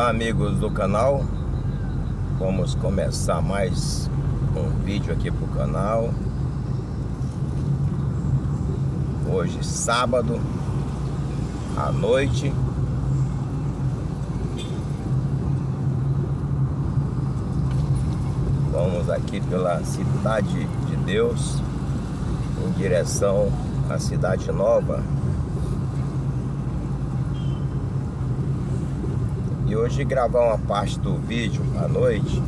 Olá, amigos do canal. Vamos começar mais um vídeo aqui pro canal. Hoje, sábado à noite. Vamos aqui pela Cidade de Deus, em direção à Cidade Nova. E hoje gravar uma parte do vídeo à noite,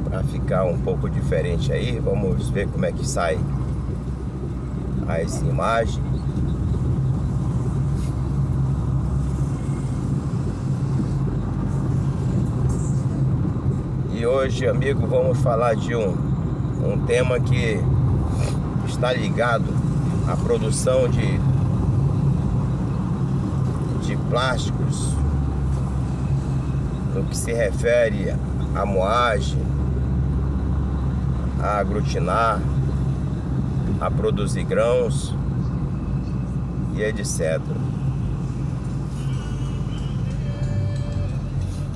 para ficar um pouco diferente aí. Vamos ver como é que sai as imagens. E hoje, amigo, vamos falar de um tema que está ligado à produção de plásticos, no que se refere à moagem, a aglutinar, a produzir grãos e etc.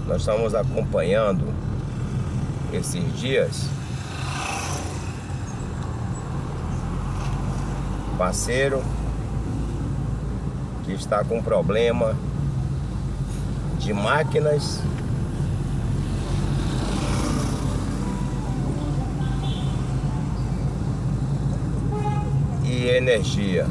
Nós estamos acompanhando esses dias parceiro que está com problema de máquinas e energia.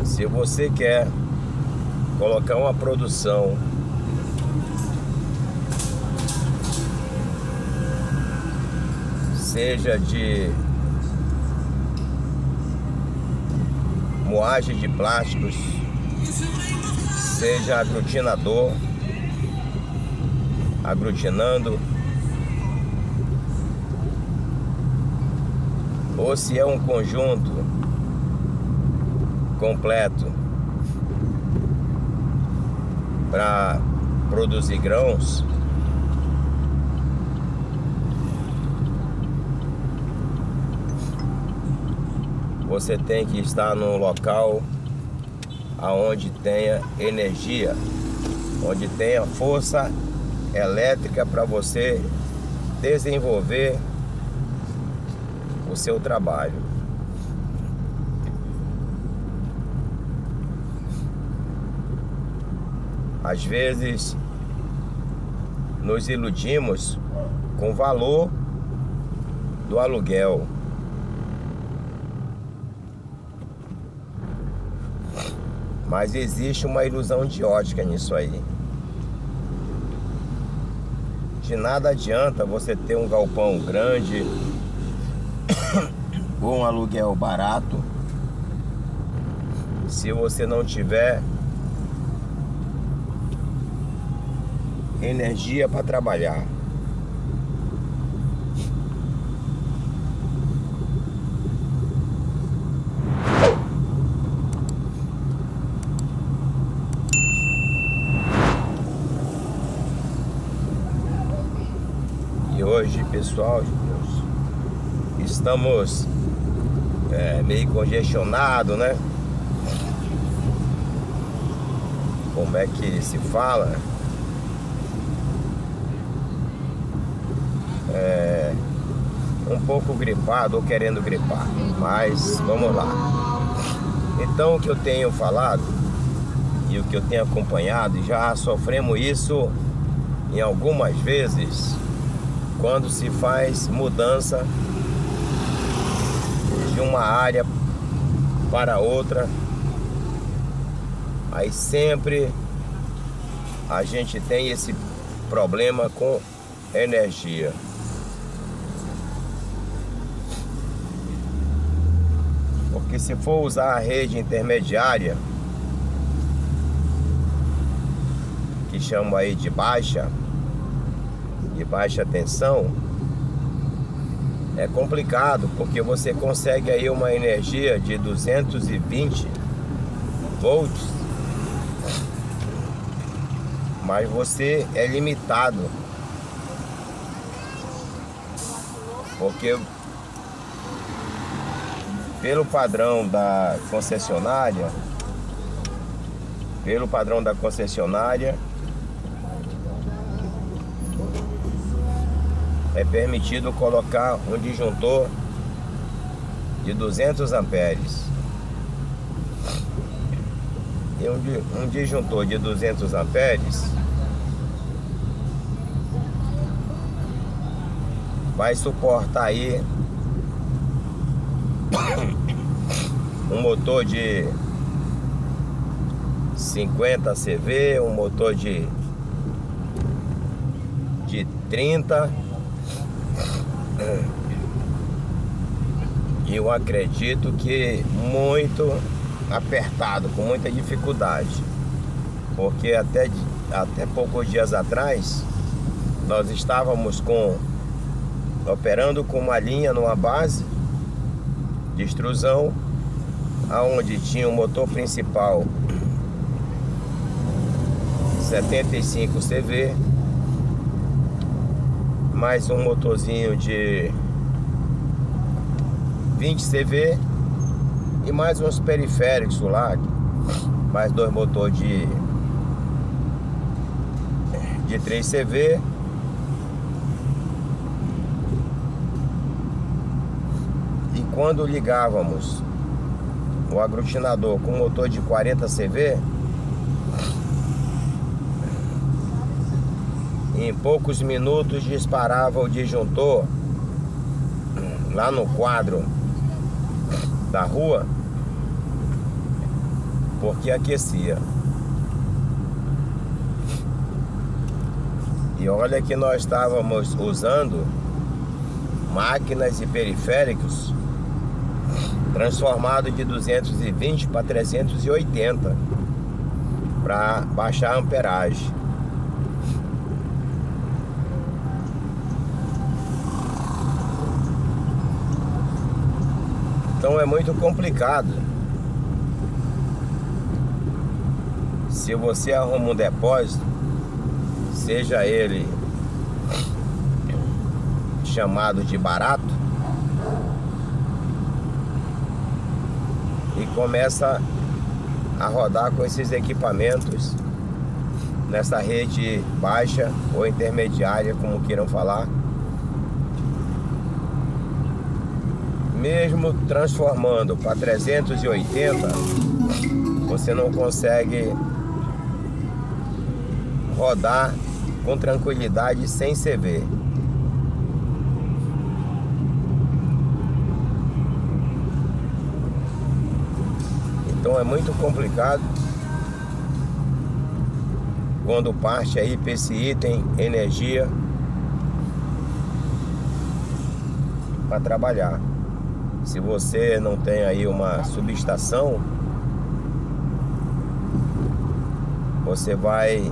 Se você quer colocar uma produção seja de moagem de plásticos, seja aglutinador, aglutinando, ou se é um conjunto completo para produzir grãos, você tem que estar num local aonde tenha energia, onde tenha força elétrica para você desenvolver o seu trabalho. Às vezes nos iludimos com o valor do aluguel. Mas existe uma ilusão de ótica nisso aí. De nada adianta você ter um galpão grande ou um aluguel barato se você não tiver energia para trabalhar. E hoje, pessoal, estamos meio congestionado, né? Como é que se fala? Um pouco gripado ou querendo gripar, mas vamos lá. Então, o que eu tenho falado e o que eu tenho acompanhado, já sofremos isso em algumas vezes quando se faz mudança de uma área para outra. Aí sempre a gente tem esse problema com energia. Porque se for usar a rede intermediária, que chama aí de baixa tensão, é complicado, porque você consegue aí uma energia de 220 volts, mas você é limitado, porque pelo padrão da concessionária, é permitido colocar um disjuntor de 200 amperes. E um disjuntor de 200 amperes vai suportar aí um motor de 50 CV, um motor de 30. E eu acredito que muito apertado, com muita dificuldade, porque até poucos dias atrás nós estávamos operando com uma linha numa base de extrusão, aonde tinha um motor principal 75 CV, mais um motorzinho de 20 CV e mais uns periféricos lá, mais dois motores de 3 CV. E quando ligávamos o aglutinador com motor de 40 CV, em poucos minutos disparava o disjuntor lá no quadro da rua, porque aquecia. E olha que nós estávamos usando máquinas e periféricos transformados de 220 para 380 para baixar a amperagem. Então é muito complicado. Se você arruma um depósito, seja ele chamado de barato, e começa a rodar com esses equipamentos nessa rede baixa ou intermediária, como queiram falar, mesmo transformando para 380, você não consegue rodar com tranquilidade sem CV. Então é muito complicado quando parte aí para esse item energia para trabalhar. Se você não tem aí uma subestação, você vai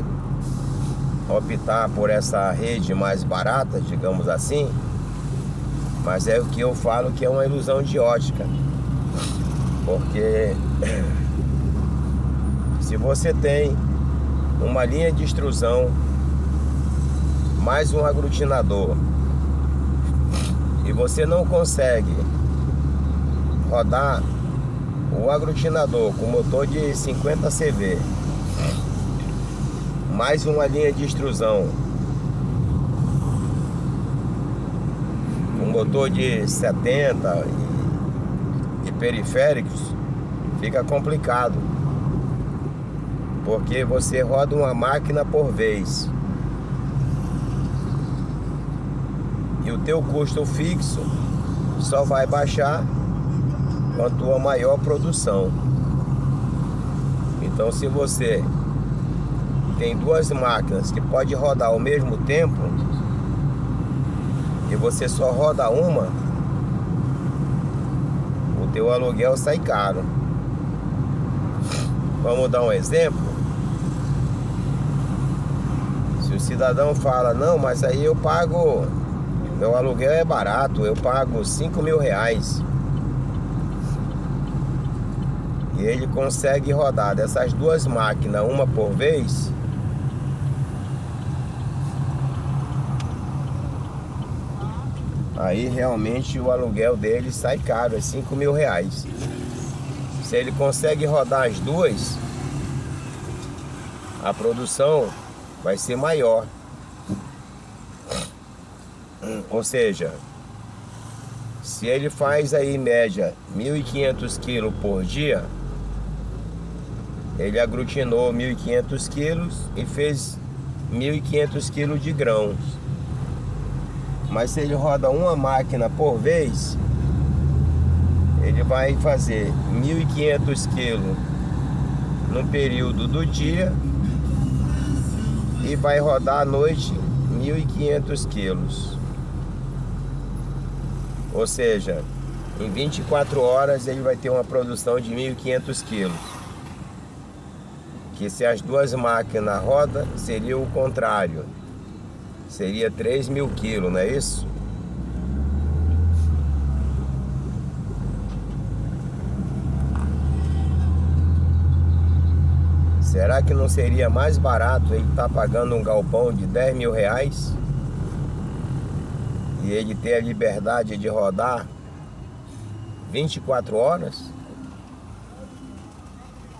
optar por essa rede mais barata, digamos assim, mas é o que eu falo que é uma ilusão de ótica, porque se você tem uma linha de extrusão mais um aglutinador e você não consegue rodar o aglutinador com motor de 50 CV mais uma linha de extrusão com motor de 70 e periféricos, fica complicado, porque você roda uma máquina por vez e o teu custo fixo só vai baixar quanto a maior produção. Então, se você tem duas máquinas que pode rodar ao mesmo tempo e você só roda uma, o teu aluguel sai caro. Vamos dar um exemplo. Se o cidadão fala, não, mas aí eu pago, meu aluguel é barato, eu pago R$5.000, e ele consegue rodar dessas duas máquinas uma por vez, aí realmente o aluguel dele sai caro, é R$ 5.000. Se ele consegue rodar as duas, a produção vai ser maior. Ou seja, se ele faz aí em média 1.500 quilos por dia, ele aglutinou 1.500 quilos e fez 1.500 quilos de grãos. Mas se ele roda uma máquina por vez, ele vai fazer 1.500 quilos no período do dia e vai rodar à noite 1.500 quilos. Ou seja, em 24 horas ele vai ter uma produção de 1.500 quilos. Que se as duas máquinas rodam, seria o contrário. Seria 3.000 quilos, não é isso? Será que não seria mais barato ele estar pagando um galpão de R$ 10.000 e ele ter a liberdade de rodar 24 horas?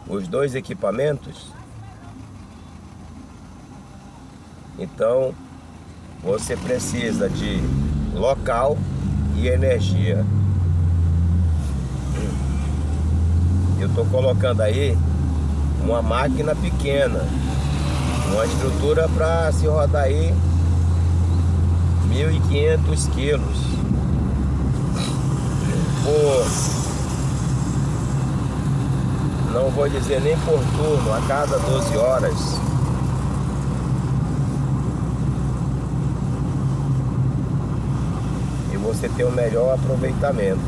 Os dois equipamentos? Então, você precisa de local e energia. Eu estou colocando aí uma máquina pequena, uma estrutura para se rodar aí 1.500 quilos não vou dizer nem por turno, a cada 12 horas. E você tem um melhor aproveitamento.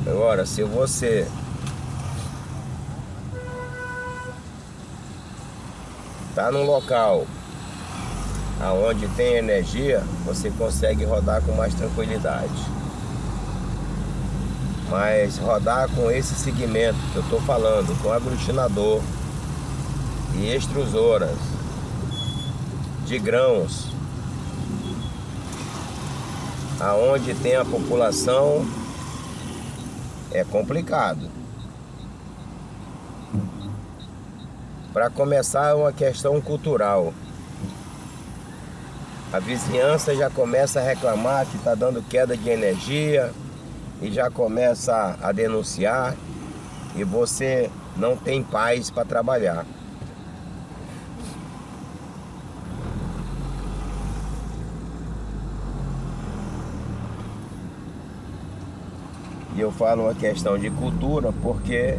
Agora, se você está num local aonde tem energia, você consegue rodar com mais tranquilidade. Mas rodar com esse segmento que eu estou falando, com aglutinador e extrusoras de grãos, aonde tem a população, é complicado. Para começar, é uma questão cultural. A vizinhança já começa a reclamar que está dando queda de energia e já começa a denunciar, e você não tem paz para trabalhar. E eu falo uma questão de cultura porque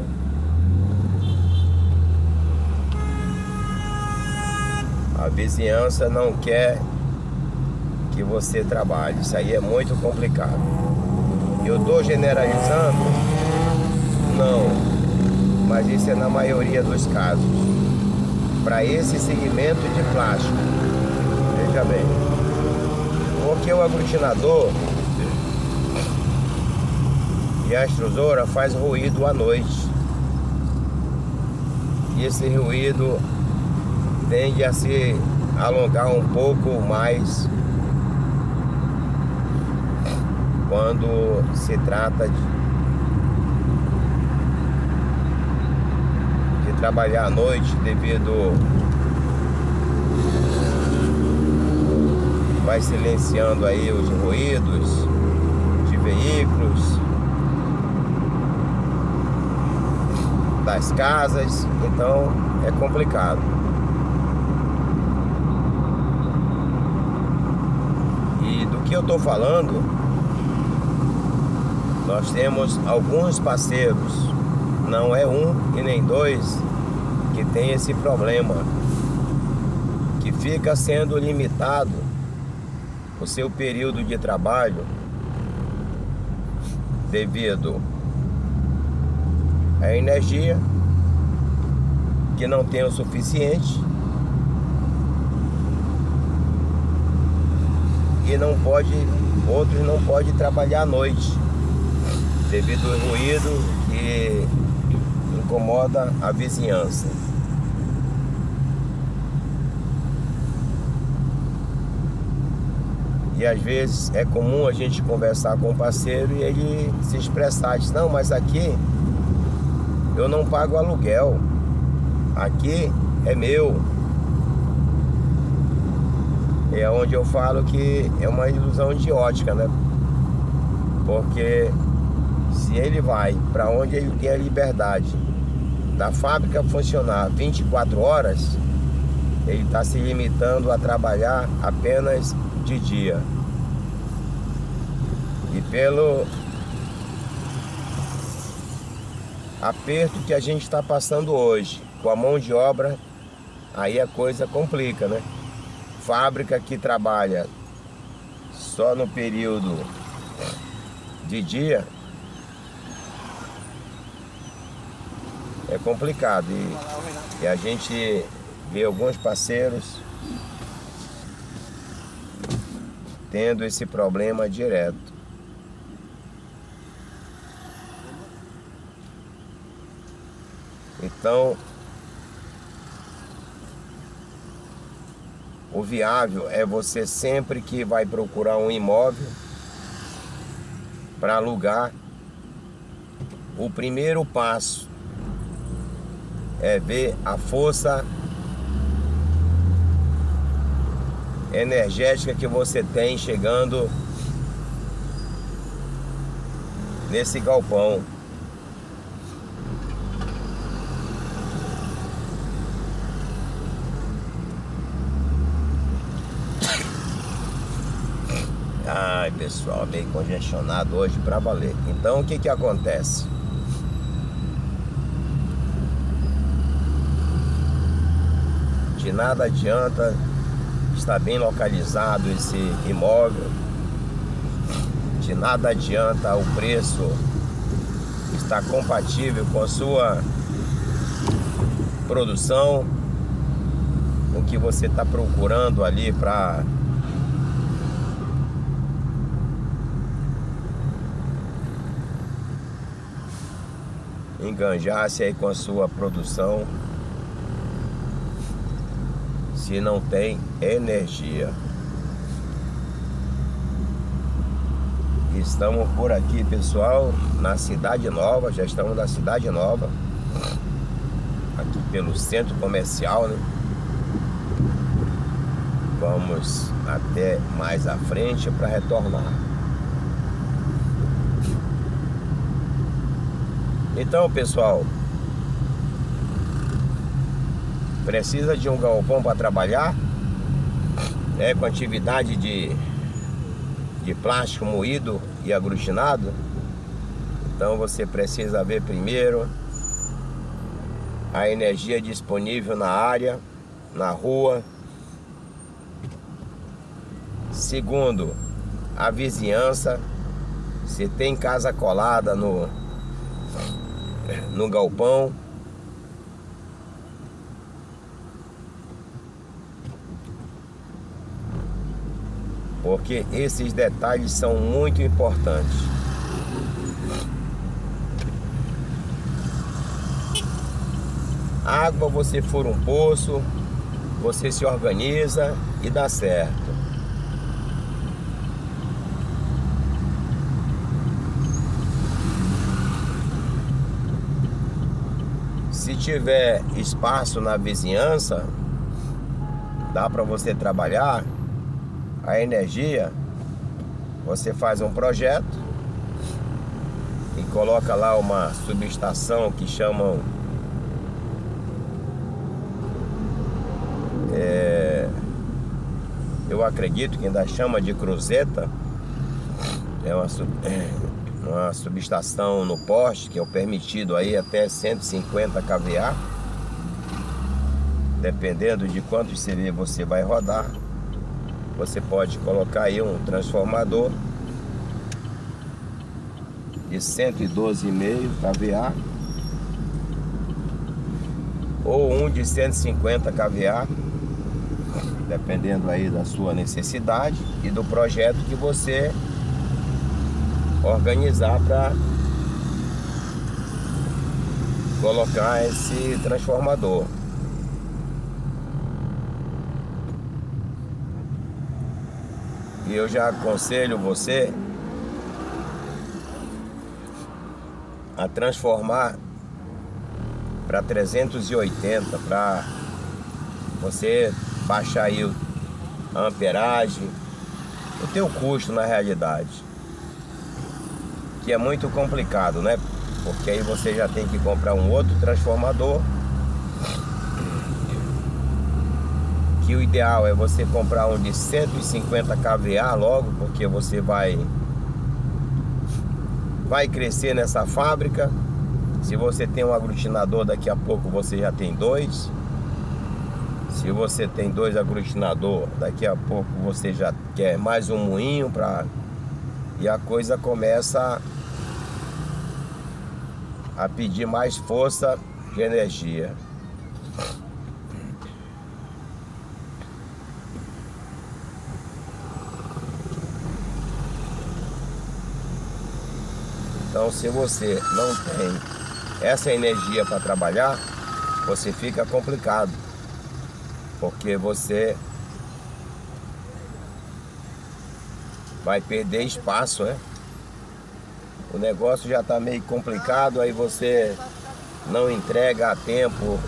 a vizinhança não quer que você trabalhe. Isso aí é muito complicado. Eu estou generalizando? Não. Mas isso é na maioria dos casos. Para esse segmento de plástico. Veja bem. Porque o aglutinador e a extrusora faz ruído à noite. E esse ruído tende a se alongar um pouco mais quando se trata de trabalhar à noite, devido vai silenciando aí os ruídos de veículos, das casas, então é complicado. E do que eu estou falando, nós temos alguns parceiros, não é um e nem dois, que tem esse problema, que fica sendo limitado o seu período de trabalho devido à energia, que não tem o suficiente, e não pode, outros não podem trabalhar à noite devido ao ruído que incomoda a vizinhança. E às vezes é comum a gente conversar com o parceiro e ele se expressar, diz, não, mas aqui eu não pago aluguel, aqui é meu. É onde eu falo que é uma ilusão de ótica, né? Porque se ele vai para onde ele tem a liberdade da fábrica funcionar 24 horas, ele está se limitando a trabalhar apenas de dia. E pelo aperto que a gente está passando hoje com a mão de obra, aí a coisa complica, né? Fábrica que trabalha só no período de dia é complicado. E a gente vê alguns parceiros tendo esse problema direto. Então, o viável é você sempre que vai procurar um imóvel para alugar, o primeiro passo é ver a força energética que você tem chegando nesse galpão. Ai, pessoal, meio congestionado hoje pra valer. Então, o que que acontece? De nada adianta estar bem localizado esse imóvel. De nada adianta o preço estar compatível com a sua produção, o que você está procurando ali para enganjar-se aí com a sua produção, se não tem energia. Estamos por aqui, pessoal, na Cidade Nova. Já estamos na Cidade Nova, aqui pelo centro comercial, né? Vamos até mais à frente para retornar. Então, pessoal, precisa de um galpão para trabalhar, né, com atividade de plástico moído e aglutinado. Então você precisa ver primeiro a energia disponível na área, na rua. Segundo, a vizinhança, se tem casa colada no galpão. Porque esses detalhes são muito importantes. Água, você for um poço, você se organiza e dá certo. Se tiver espaço na vizinhança, dá para você trabalhar a energia. Você faz um projeto e coloca lá uma subestação que chamam eu acredito que ainda chama de cruzeta. É uma subestação no poste que é o permitido aí até 150 kVA, dependendo de quantos CV você vai rodar. Você pode colocar aí um transformador de 112,5 kVA ou um de 150 kVA, dependendo aí da sua necessidade e do projeto que você organizar para colocar esse transformador. E eu já aconselho você a transformar para 380, para você baixar aí a amperagem, o teu custo na realidade, que é muito complicado, né? Porque aí você já tem que comprar um outro transformador, que o ideal é você comprar um de 150 kVA logo, porque você vai crescer nessa fábrica. Se você tem um aglutinador, daqui a pouco você já tem dois. Se você tem dois aglutinador, daqui a pouco você já quer mais um moinho e a coisa começa a pedir mais força de energia. Então, se você não tem essa energia para trabalhar, você fica complicado, porque você vai perder espaço, né? O negócio já está meio complicado, aí você não entrega a tempo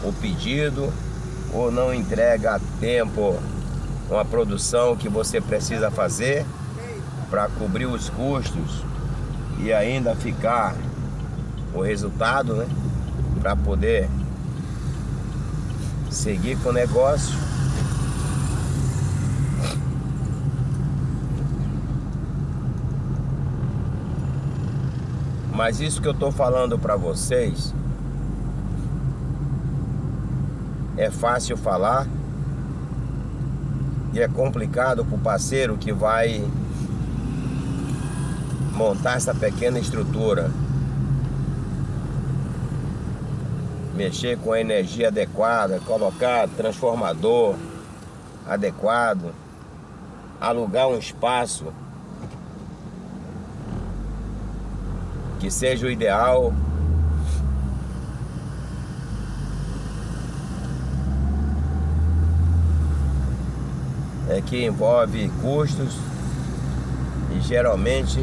o pedido, ou não entrega a tempo uma produção que você precisa fazer para cobrir os custos e ainda ficar o resultado, né? Para poder seguir com o negócio. Mas isso que eu tô falando para vocês é fácil falar e é complicado pro parceiro que vai montar essa pequena estrutura, mexer com a energia adequada, colocar transformador adequado, alugar um espaço que seja o ideal. É que envolve custos e geralmente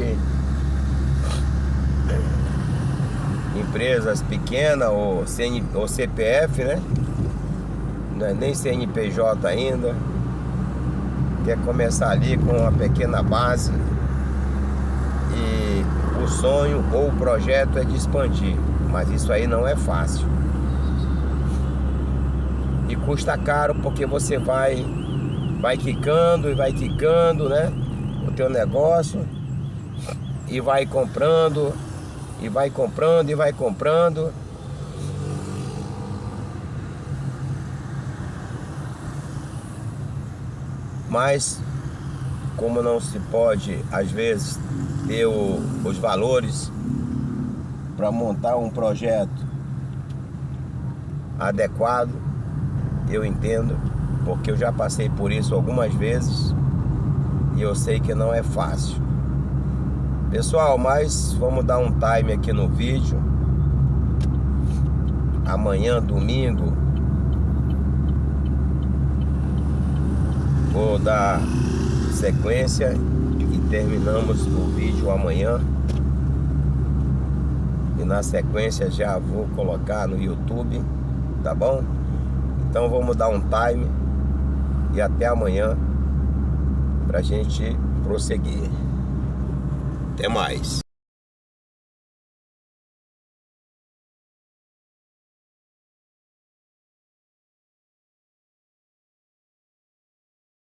empresas pequenas ou CPF, né? Não é nem CNPJ ainda. Quer começar ali com uma pequena base e o sonho ou o projeto é de expandir, mas isso aí não é fácil e custa caro, porque você vai quicando e vai quicando, né? O teu negócio e vai comprando e vai comprando e vai comprando. Mas como não se pode às vezes ter os valores para montar um projeto adequado, eu entendo, porque eu já passei por isso algumas vezes e eu sei que não é fácil. Pessoal, mas vamos dar um time aqui no vídeo. Amanhã, domingo, vou dar sequência e terminamos o vídeo amanhã. E na sequência já vou colocar no YouTube, tá bom? Então vamos dar um time e até amanhã pra gente prosseguir. Até mais.